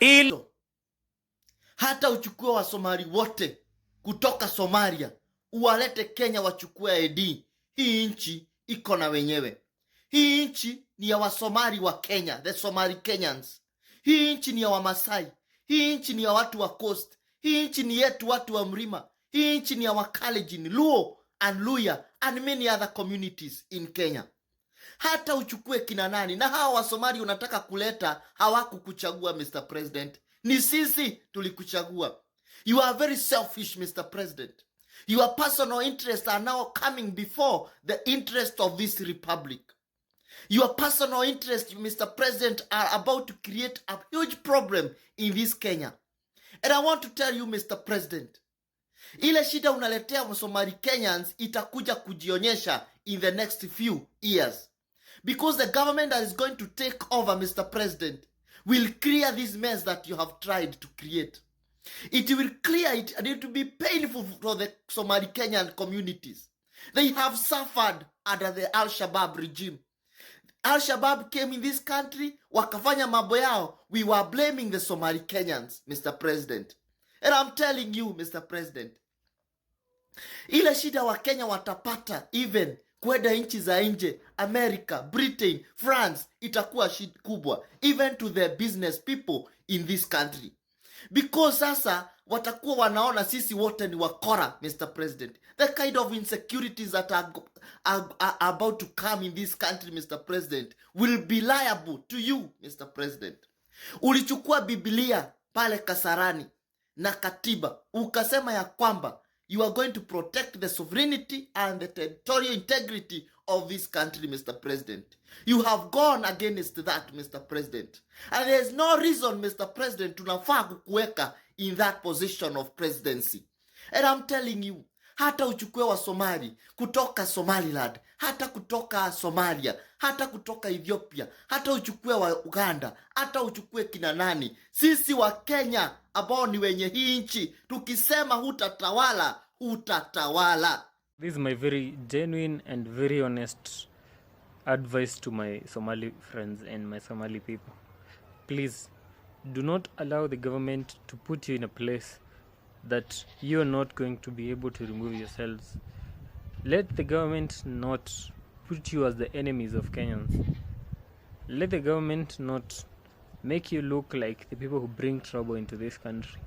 ili hata uchukue wa Somali wote kutoka Somalia uwalete Kenya wachukue ID. Hii nchi iko na wenyewe. Hii nchi ni ya Wasomali wa Kenya, the Somali Kenyans. Hii nchi ni ya Wamasai. Hii nchi ni ya watu wa Coast. Hii nchi ni yetu watu wa Mlima. Hii nchi ni ya Wakalenjin, Luo and Luya and many other communities in Kenya. Hata uchukue kina nani, na hawa Wasomali unataka kuleta hawakukuchagua Mr. President. Ni sisi tulikuchagua. You are very selfish, Mr. President. Your personal interests are now coming before the interest of this republic. Your personal interests, Mr. President, are about to create a huge problem in this Kenya. And I want to tell you, Mr. President, ile shida unaletea Somali Kenyans itakuja kujionyesha in the next few years. Because the government that is going to take over, Mr. President, will clear this mess that you have tried to create. It will clear it, and it will be painful for the Somali Kenyan communities. They have suffered under the Al-Shabaab regime. Al-Shabaab came in this country, wakafanya mambo yao. We were blaming the Somali Kenyans, Mr. President. And I'm telling you, Mr. President, ile shida wa Kenya watapata even kwenda nchi za nje, America, Britain, France, itakuwa shida kubwa, even to the business people in this country. Because sasa watakuwa wanaona sisi wote ni wakora, Mr. President. The kind of insecurities that are about to come in this country, Mr. President, will be liable to you, Mr. President. Ulichukua Biblia pale Kasarani na katiba, ukasema ya kwamba you are going to protect the sovereignty and the territorial integrity of this country, Mr. President. You have gone against that, Mr. President. And there is no reason, Mr. President, tunafaa kukuweka in that position of presidency. And I'm telling you, hata uchukue wa Somali kutoka Somaliland, hata kutoka Somalia, hata kutoka Ethiopia, hata uchukue wa Uganda, hata uchukue kina nani, sisi wa Kenya ambao ni wenye hii nchi, tukisema hutatawala, hutatawala. This is my very genuine and very honest advice to my Somali friends and my Somali people. Please, do not allow the government to put you in a place that you are not going to be able to remove yourselves. Let the government not put you as the enemies of Kenyans. Let the government not make you look like the people who bring trouble into this country.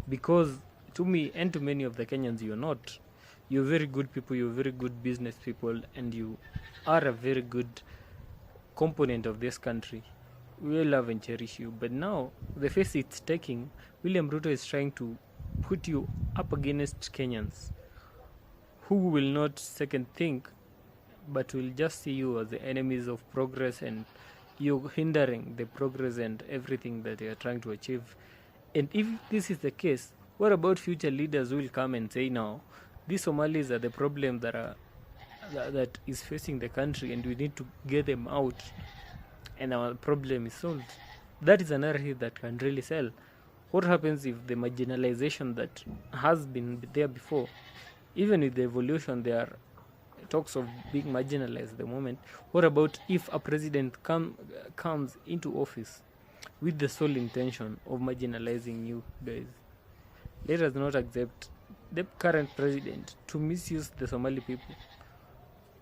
Because to me and to many of the Kenyans, you're not. You're very good people, you're very good business people, and you are a very good component of this country. We love and cherish you. But now, the face it's taking, William Ruto is trying to put you up against Kenyans who will not second think, but will just see you as the enemies of progress, and you're hindering the progress and everything that they are trying to achieve. And if this is the case, what about future leaders who will come and say, now, these Somalis are the problem that is facing the country, and we need to get them out, and our problem is solved? That is a narrative that can really sell. What happens if the marginalization that has been there before, even with the evolution, there are talks of being marginalized at the moment? What about if a president comes into office with the sole intention of marginalizing you guys? Let us not accept the current president to misuse the Somali people,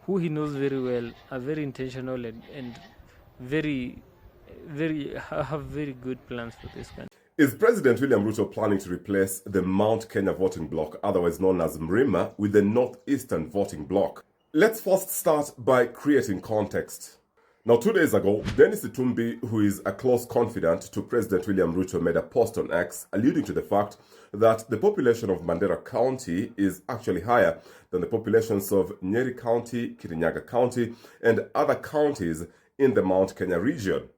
who he knows very well are very intentional and very have very good plans for this country. Is President William Ruto planning to replace the Mount Kenya voting bloc, otherwise known as Mrima, with the Northeastern voting bloc? Let's first start by creating context. Now, 2 days ago, Dennis Itumbi, who is a close confidant to President William Ruto, made a post on X alluding to the fact that the population of Mandera County is actually higher than the populations of Nyeri County, Kirinyaga County, and other counties in the Mount Kenya region.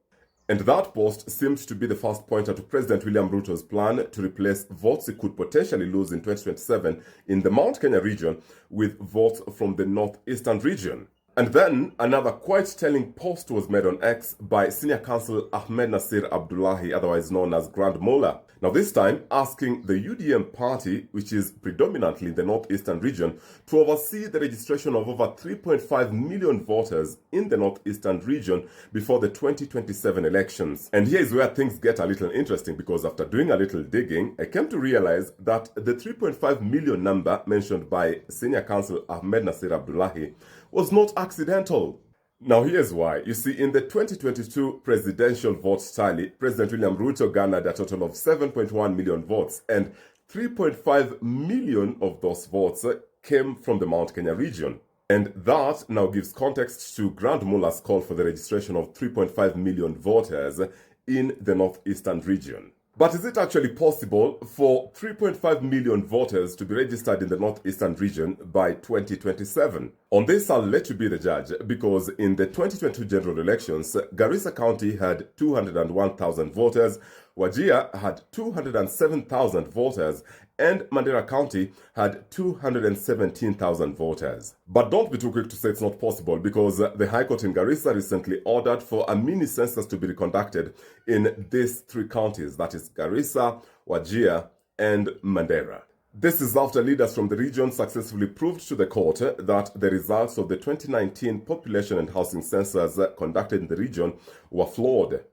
And that post seemed to be the first pointer to President William Ruto's plan to replace votes he could potentially lose in 2027 in the Mount Kenya region with votes from the Northeastern region. And then another quite telling post was made on X by Senior Counsel Ahmed Nasir Abdullahi, otherwise known as Grand Mullah. Now this time asking the UDM party, which is predominantly in the northeastern region, to oversee the registration of over 3.5 million voters in the northeastern region before the 2027 elections. And here is where things get a little interesting, because after doing a little digging, I came to realize that the 3.5 million number mentioned by Senior Counsel Ahmed Nasir Abdullahi was not accidental. Now here's why. You see, in the 2022 presidential vote tally, President William RUTO garnered a total of 7.1 million votes, and 3.5 million of those votes came from the Mount Kenya region. And that now gives context to Grand Mullah's call for the registration of 3.5 million voters in the northeastern region. But is it actually possible for 3.5 million voters to be registered in the northeastern region by 2027? On this, I'll let you be the judge, because in the 2022 general elections, Garissa County had 201,000 voters, Wajir had 207,000 voters, and Mandera County had 217,000 voters. But don't be too quick to say it's not possible, because the High Court in Garissa recently ordered for a mini census to be reconducted in these three counties, that is Garissa, Wajir, and Mandera. This is after leaders from the region successfully proved to the court that the results of the 2019 population and housing census conducted in the region were flawed.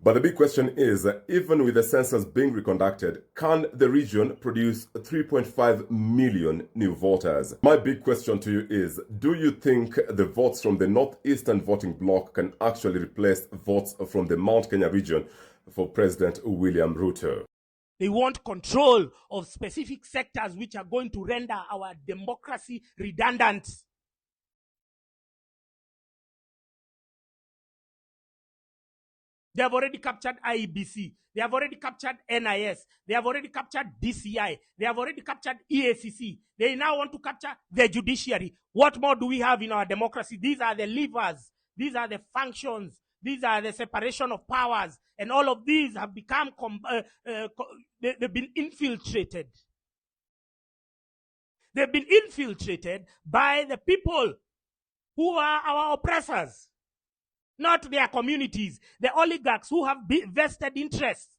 But the big question is, even with the census being reconducted, can the region produce 3.5 million new voters? My big question to you is, do you think the votes from the northeastern voting bloc can actually replace votes from the Mount Kenya region for President William Ruto? They want control of specific sectors which are going to render our democracy redundant. They have already captured IEBC. They have already captured NIS. They have already captured DCI. They have already captured EACC. They now want to capture the judiciary. What more do we have in our democracy? These are the levers. These are the functions. These are the separation of powers. And all of these have become, they've been infiltrated. They've been infiltrated by the people who are our oppressors. Not their communities, the oligarchs who have vested interests.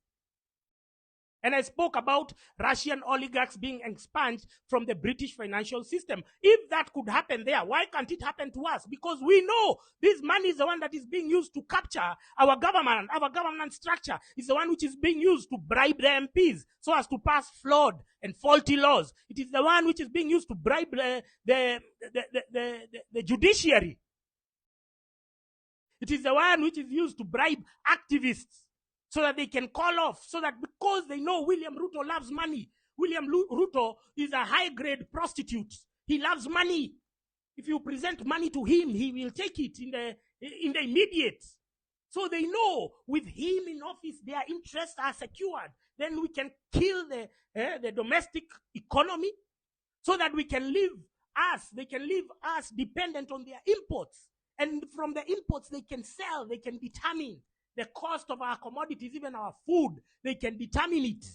And I spoke about Russian oligarchs being expunged from the British financial system. If that could happen there, why can't it happen to us? Because we know this money is the one that is being used to capture our government structure. It's the one which is being used to bribe the MPs so as to pass flawed and faulty laws. It is the one which is being used to bribe the judiciary. It is the one which is used to bribe activists so that they can call off, so that because they know William Ruto loves money. William Ruto is a high-grade prostitute. He loves money. If you present money to him, he will take it in the immediate. So they know with him in office, their interests are secured. Then we can kill the domestic economy so that they can leave us dependent on their imports. And from the imports, they can sell, they can determine the cost of our commodities, even our food. They can determine it.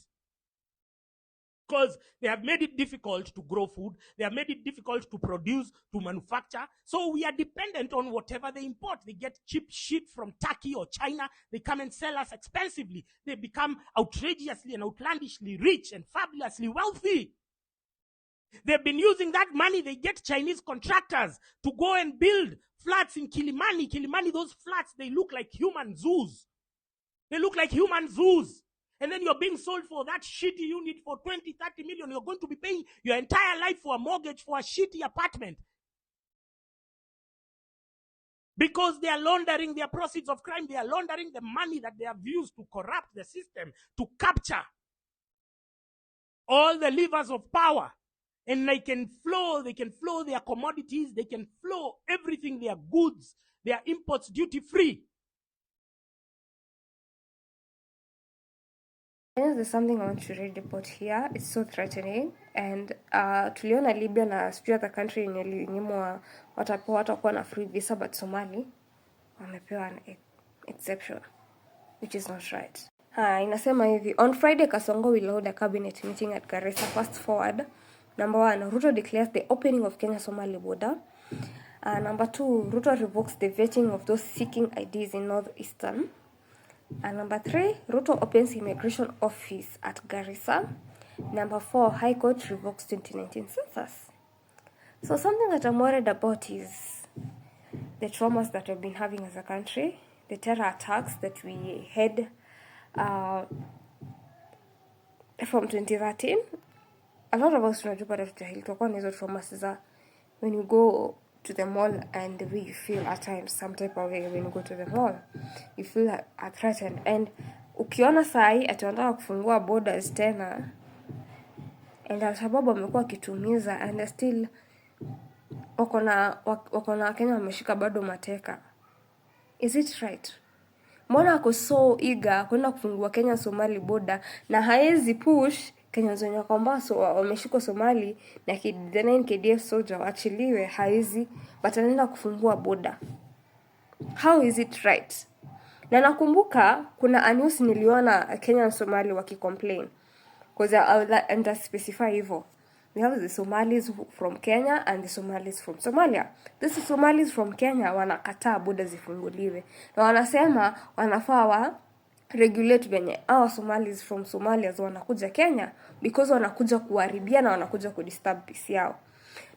Because they have made it difficult to grow food. They have made it difficult to produce, to manufacture. So we are dependent on whatever they import. They get cheap shit from Turkey or China. They come and sell us expensively. They become outrageously and outlandishly rich and fabulously wealthy. They've been using that money. They get Chinese contractors to go and build flats in Kilimani. Kilimani, those flats, they look like human zoos. They look like human zoos. And then you're being sold for that shitty unit for 20, 30 million. You're going to be paying your entire life for a mortgage for a shitty apartment. Because they are laundering their proceeds of crime. They are laundering the money that they have used to corrupt the system, to capture all the levers of power. And they can flow their commodities, they can flow everything, their goods, their imports duty-free. There's something I want to read about here. It's so threatening. And tuliona Libya na sijui other country yenye ilinyimwa watakuwa na free visa, but Somali wamepewa an exception, which is not right. Inasema hivi, on Friday Kasongo will hold a cabinet meeting at Garissa. Fast forward. Number 1, Ruto declares the opening of Kenya-Somali border. Number 2, Ruto revokes the vetting of those seeking IDs in Northeastern. Number 3, Ruto opens immigration office at Garissa. Number 4, High Court revokes 2019 census. So something that I'm worried about is the traumas that we've been having as a country, the terror attacks that we had from 2013. A lot of us tunajua tutakuwa na hizo traumas za when you go to the mall and the way you feel at times, some type of way when you go to the mall, you feel threatened. And ukiona sahi ataanza kufungua borders tena, and Al-Shabaab wamekuwa kitumiza and still wako na Kenya wameshika bado mateka. Is it right? Mbona ako so eager kwenda kufungua Kenya Somali border na haezi push Kenya wenye kwamba wameshika Somali na the 9 KDF soldier waachiliwe, haezi, but anaenda kufungua border. How is it right? Na nakumbuka kuna news niliona Kenya and Somali wakicomplain, because I specify hivyo. We have the Somalis from Kenya and the Somalis from Somalia. These Somalis from Kenya wanakataa border zifunguliwe. Na wanasema wanafaa wa regulate venye our Somalis from Somalia wanakuja Kenya because wanakuja kuharibia na wanakuja kudisturb peace yao.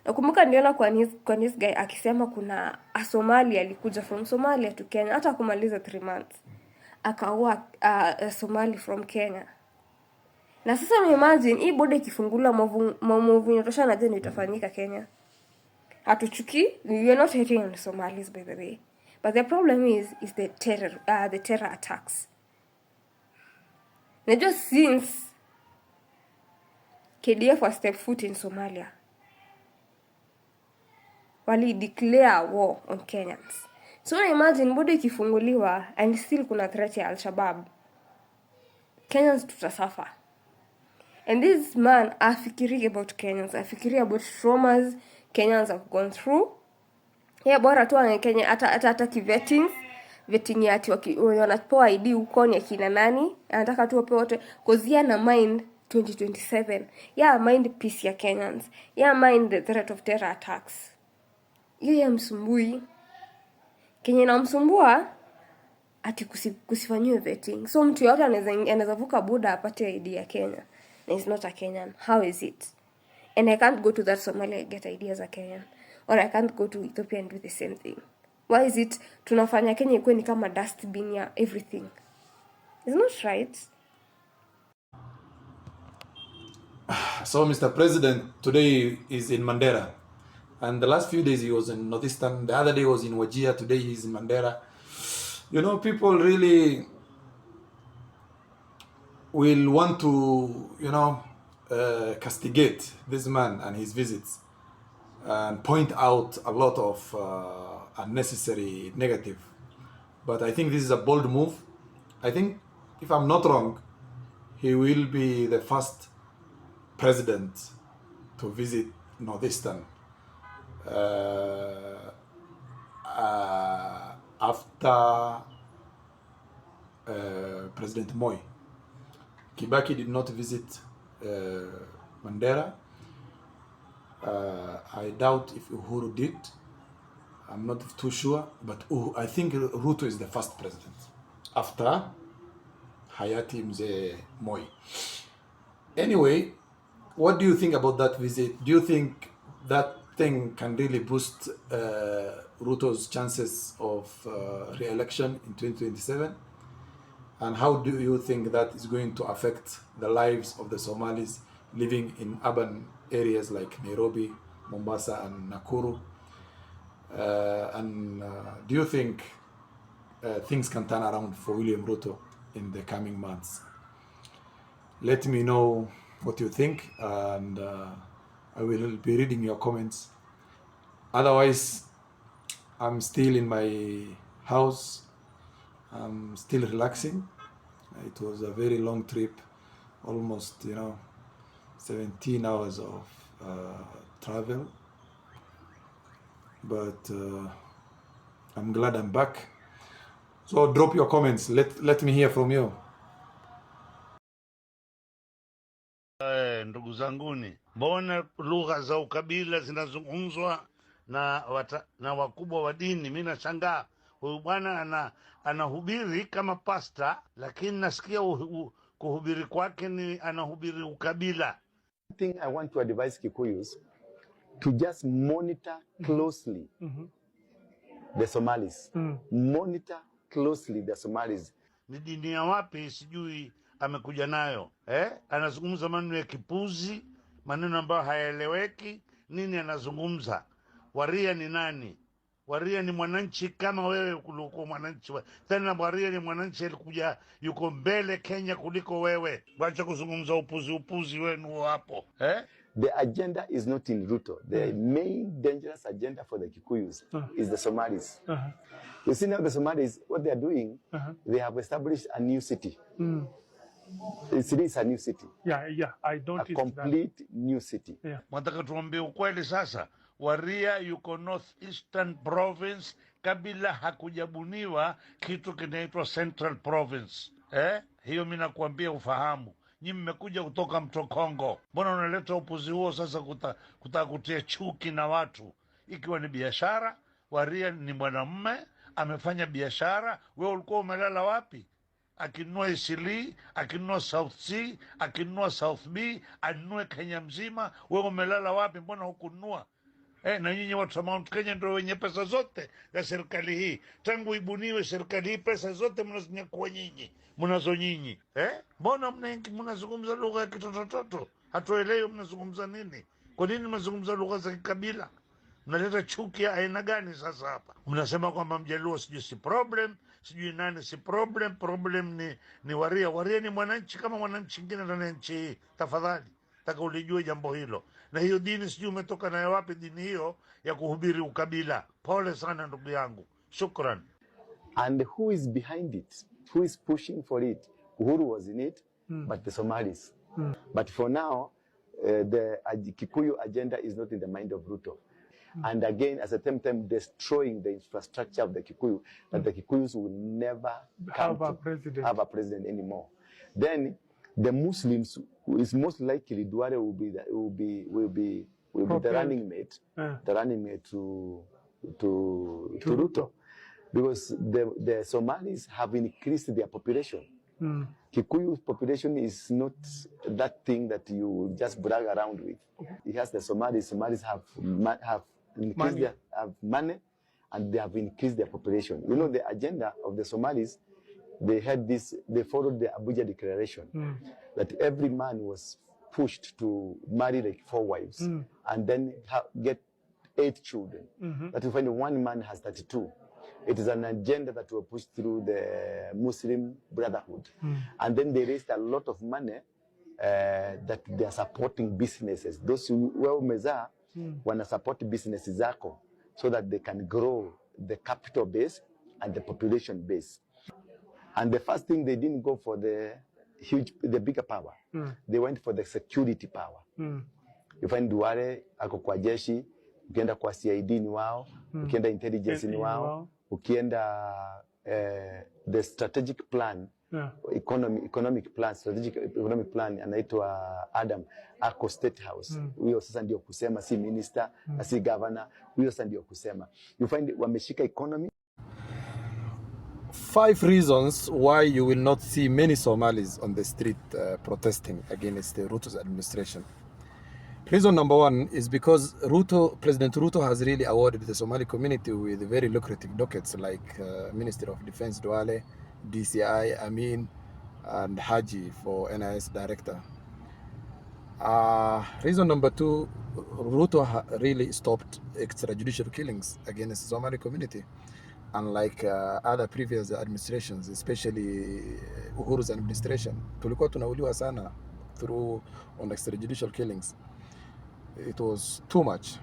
Nakumbuka niliona kwa news guy akisema kuna a Somali alikuja from Somalia to Kenya hata kumaliza 3 months. Akaua a Somali from Kenya. Na sasa imagine hii border ikifungula maovu inatosha na je itafanyika Kenya. Hatuchuki, we are not hating on Somalis by the way. But the problem is the terror attacks. And just since KDF was step foot in Somalia, wali declare war on Kenyans. So imagine border ikifunguliwa and still kuna threat ya Al-Shabaab. Kenyans tutasuffer. And this man afikiri about Kenyans, afikiri about traumas Kenyans have gone through. Yeah, bora tu wa Kenya hata vetting ya ati wanapoa ID huko ni akina nani, anataka tu wapewe wote cause na mind 2027. Yeah, mind peace ya Kenyans. Yeah, mind the threat of terror attacks. Yeye msumbui. Kenya na msumbua ati kusifanywe vetting. So mtu yote anaweza vuka border apate ID ya Kenya. And he's not a Kenyan. How is it? And I can't go to that Somalia and get ID as a Kenyan. Or I can't go to Ethiopia and do the same thing. Why is it tunafanya Kenya ikuwe ni kama dustbin ya everything? It's not right. So Mr. President today is in Mandera. And the last few days he was in Northeastern. The other day was in Wajir. Today he's in Mandera. You know, people really will want to, castigate this man and his visits and point out a lot of unnecessary negative. But I think this is a bold move. I think, if I'm not wrong, he will be the first president to visit Northeastern after President Moi. Kibaki did not visit Mandera. I doubt if Uhuru did. I'm not too sure, but I think Ruto is the first president after Hayati Mzee Moi. Anyway, what do you think about that visit? Do you think that thing can really boost Ruto's chances of re-election in 2027? And how do you think that is going to affect the lives of the Somalis living in urban areas like Nairobi, Mombasa, and Nakuru? Do you think things can turn around for William Ruto in the coming months? Let me know what you think, and I will be reading your comments. Otherwise, I'm still in my house. I'm still relaxing. It was a very long trip, almost 17 hours of travel, but I'm glad I'm back. So drop your comments, let me hear from you. Ndugu zanguni, mbona lugha za ukabila zinazungumzwa na wakubwa wa dini. Mimi nashangaa huyu bwana anahubiri kama pasta, lakini nasikia kuhubiri kwake ni anahubiri ukabila. I think I want to advise Kikuyus to just monitor closely the Somalis. Monitor closely the Somalis. Ni dini ya wapi sijui amekuja nayo, anazungumza maneno ya kipuzi, maneno ambayo hayaeleweki. Nini anazungumza? Waria ni nani? Waria ni mwananchi kama wewe kuliko mwananchi. Tena Waria ni mwananchi alikuja yuko mbele Kenya kuliko wewe. Wacha kuzungumza upuzi wenu hapo. The agenda is not in RUTO. The main dangerous agenda for the Kikuyus is the Somalis. You see now the Somalis, what they are doing, they have established a new city. It is a new city. Yeah, I don't. A complete new city. Mwataka tuambie ukweli sasa. Waria yuko Northeastern Province, kabila hakujabuniwa kitu kinaitwa Central Province. Hiyo mimi nakuambia ufahamu. Nyinyi mmekuja kutoka mto Kongo. Mbona unaleta upuzi huo sasa kutaka kutia chuki na watu? Ikiwa ni biashara, Waria ni mwanamume, amefanya biashara. Wewe ulikuwa umelala wapi? Akinunua Isili, akinunua South C, akinunua South B, anunue Kenya mzima. Wewe umelala wapi? Mbona hukununua? Na nyinyi watu wa Mount Kenya ndio wenye pesa zote za serikali hii. Tangu ibuniwe serikali hii, pesa zote mnazinyakua nyinyi, mnazo nyinyi. Mbona mnazungumza lugha ya kitototo? Hatuelewi mnazungumza nini. Kwa nini mnazungumza lugha za kikabila? Mnaleta chuki ya aina gani sasa hapa? Mnasema kwamba Mjaluo sijui si problem, sijui nani si problem. Problem ni Waria. Waria ni mwananchi kama mwananchi mwingine ndani ya nchi hii. Tafadhali taka ulijue jambo hilo. Na hiyo dini sijui umetoka nayo wapi, dini hiyo ya kuhubiri ukabila. Pole sana ndugu yangu. Shukran. And who is behind it? Who is pushing for it? Uhuru was in it, but the Somalis. But for now, the Kikuyu agenda is not in the mind of RUTO. And again, at the same time, destroying the infrastructure of the Kikuyu, that the Kikuyus will never have a president anymore. Then the Muslims, who is most likely Duare will be the running mate, to RUTO, because the Somalis have increased their population. Kikuyu population is not that thing that you just brag around with. It has the Somalis. Somalis have increased have money, and they have increased their population. You know, the agenda of the Somalis, they followed the Abuja Declaration, that every man was pushed to marry like 4 wives, and then get 8 children. That you find one man has 32. It is an agenda that was pushed through the Muslim Brotherhood. And then they raised a lot of money that they are supporting businesses. Those who umezaa wana support businesses zako, so that they can grow the capital base and the population base. And the first thing, they didn't go for the bigger power. They went for the security power. You find Duare ako kwa jeshi, ukienda kwa CID ni wao, ukienda intelligence ni wao, ukienda the strategic plan, economic plan, strategic economic plan, anaitwa Adam, ako State House. Huyo sasa ndio kusema, si minister, si governor, huyo sasa ndio kusema. You find wameshika economy. 5 reasons why you will not see many Somalis on the street protesting against the RUTO's administration. Reason number 1 is because President RUTO has really awarded the Somali community with very lucrative dockets like Minister of Defense Duale, DCI, Amin, and Haji for NIS Director. Reason number 2, RUTO really stopped extrajudicial killings against the Somali community, unlike other previous administrations, especially Uhuru's administration. Tulikuwa tunauliwa sana on extrajudicial killings. It was too much.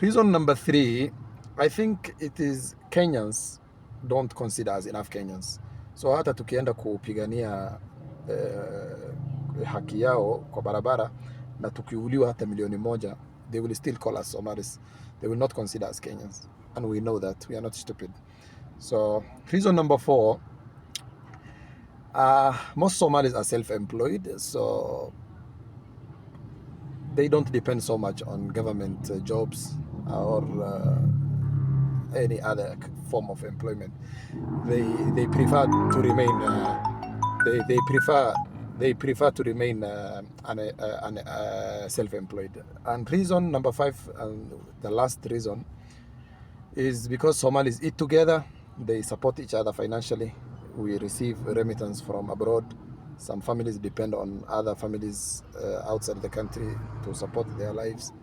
Reason number 3, I think it is Kenyans don't consider as enough Kenyans. So hata tukienda kupigania haki yao kwa barabara na tukiuliwa hata milioni 1, they will still call us Somalis. They will not consider us Kenyans. And we know that. We are not stupid. So reason number 4, most Somalis are self-employed, so they don't depend so much on government jobs or any other form of employment. They prefer to remain they prefer to remain self-employed. And reason number 5, and the last reason, is because Somalis eat together. They support each other financially. We receive remittance from abroad. Some families depend on other families outside the country to support their lives.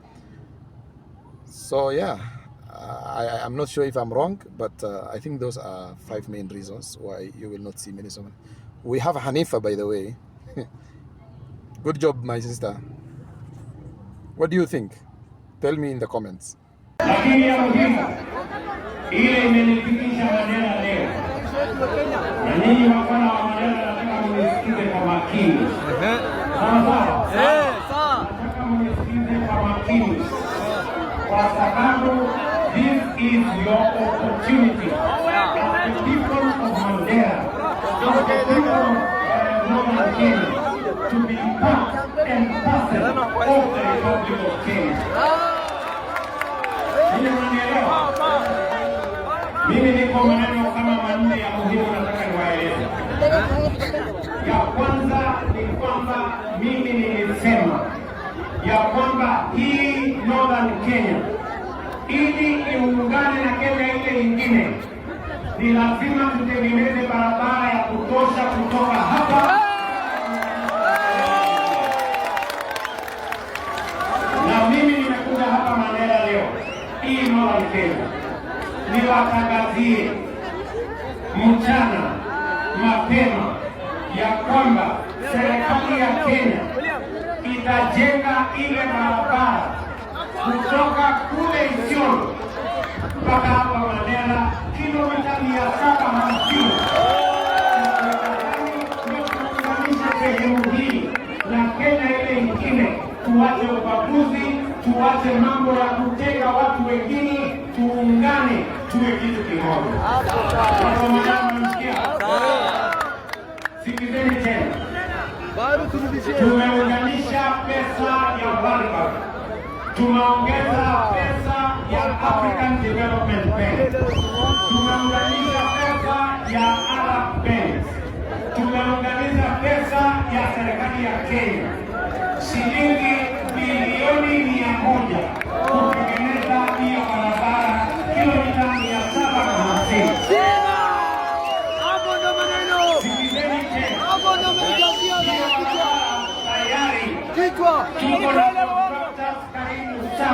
So yeah, I'm not sure if I'm wrong, but I think those are 5 main reasons why you will not see many Somalis. We have Hanifa, by the way. Good job, my sister. What do you think? Tell me in the comments. Lakini ya muhimu ile imenifikisha Mandela leo, na ninyi wakala wa Mandela nataka mnisikize kwa makini. Sawa? Nataka mnisikize kwa makini, kwa sababu this is your opportunity as the people of Mandela, as the people of Northern Kenya, to be part and parcel of the Republic of Kenya. Mimi niko maneno kama manne ya muhimu nataka niwaeleze. Ya kwanza ni kwamba mimi nilisema ya kwamba hii Northern Kenya ili iungane na Kenya ile nyingine ni lazima tutengeneze barabara ya kutosha kutoka hapa na mimi nimekuja hapa Mandela leo hii Northern Kenya niwatangazie mchana mapema ya kwamba serikali ya Kenya itajenga ile barabara kutoka kule Isiolo mpaka hapa Mandela kilomita 750 kuunganisha sehemu hii na Kenya ile nyingine. Tuache ubaguzi, tuache mambo ya kutenga watu wengine, tuungane tuwe kitu kimoja. Sikizeni tena, tumeunganisha pesa ya World Bank, tumeongeza pesa ya African Development Bank, tumeunganisha pesa ya Arab Bank, tumeunganisha pesa ya serikali ya Kenya shilingi bilioni 100 kutengeneza hiyo barabara kilomita 750. Hapo ndo maneno. Sikizeni tena. Hapo ndo mmejazia kichwa. Tayari. Kichwa. Tuko na contractors karibu 7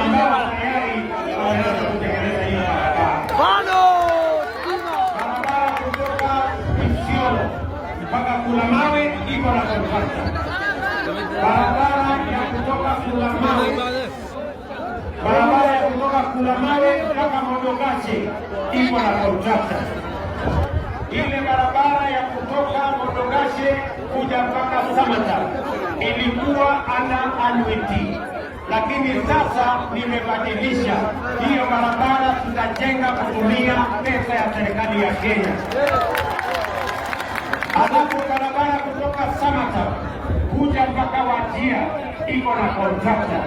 ambao tayari wanaweza kutengeneza hiyo barabara. Bado. Barabara kutoka Isiolo mpaka Kulamawe iko na contractor. Barabara ya kutoka Kulamawe mpaka Mondogache iko na contractor. Ile barabara ya kutoka Mondogache kuja mpaka Samata ilikuwa ana annuity, lakini sasa nimebadilisha hiyo barabara, tutajenga kutumia pesa ya serikali ya Kenya. Alafu barabara kutoka Samata kuja mpaka Wajia iko na contractor.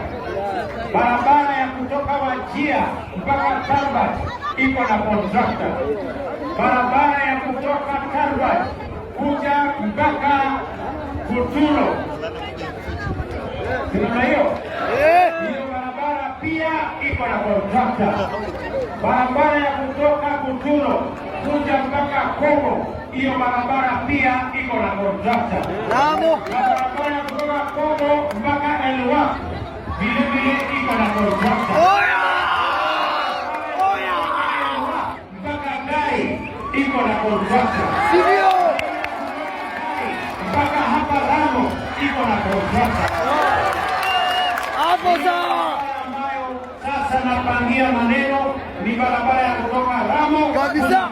Barabara ya kutoka Wajia mpaka Tarbat iko na contractor. Barabara ya kutoka Tarbat kuja mpaka Kuturo, kuna hiyo barabara pia iko na contractor. Barabara ya kutoka Kuturo kuja mpaka Kongo, hiyo barabara pia iko na contractor. Barabara kutoka Kongo mpaka Elwa vile vile iko na contractor. Mpaka Gai iko na contractor. Mpaka hapa Ramo iko na contractor. Hapo sawa. Sasa napangia maneno ni barabara ya kutoka Ramo kabisa.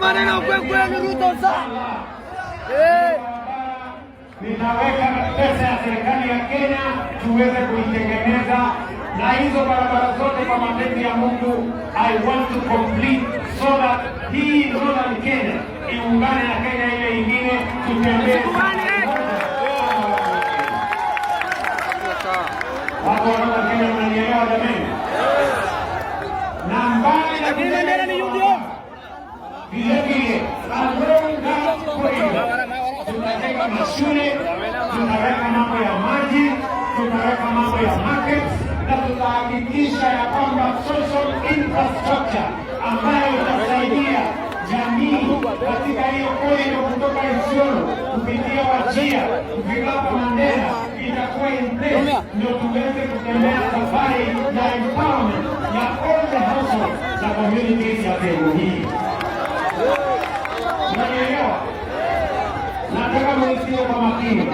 Maneno kweli RUTO sana. Ninaweka pesa ya serikali ya Kenya tuweze kuitengeneza, na hizo barabara zote kwa mapenzi ya Mungu I want to complete so that hii Northern Kenya iungane na Kenya ile nyingine, tutembee. katika hiyo corridor kutoka Isiolo kupitia Wajia kufika hapa Mandela itakuwa in place, ndio tuweze kutembea safari ya empowerment ya all the households za communities ya sehemu hii. Unanielewa? Nataka mnisikie kwa makini.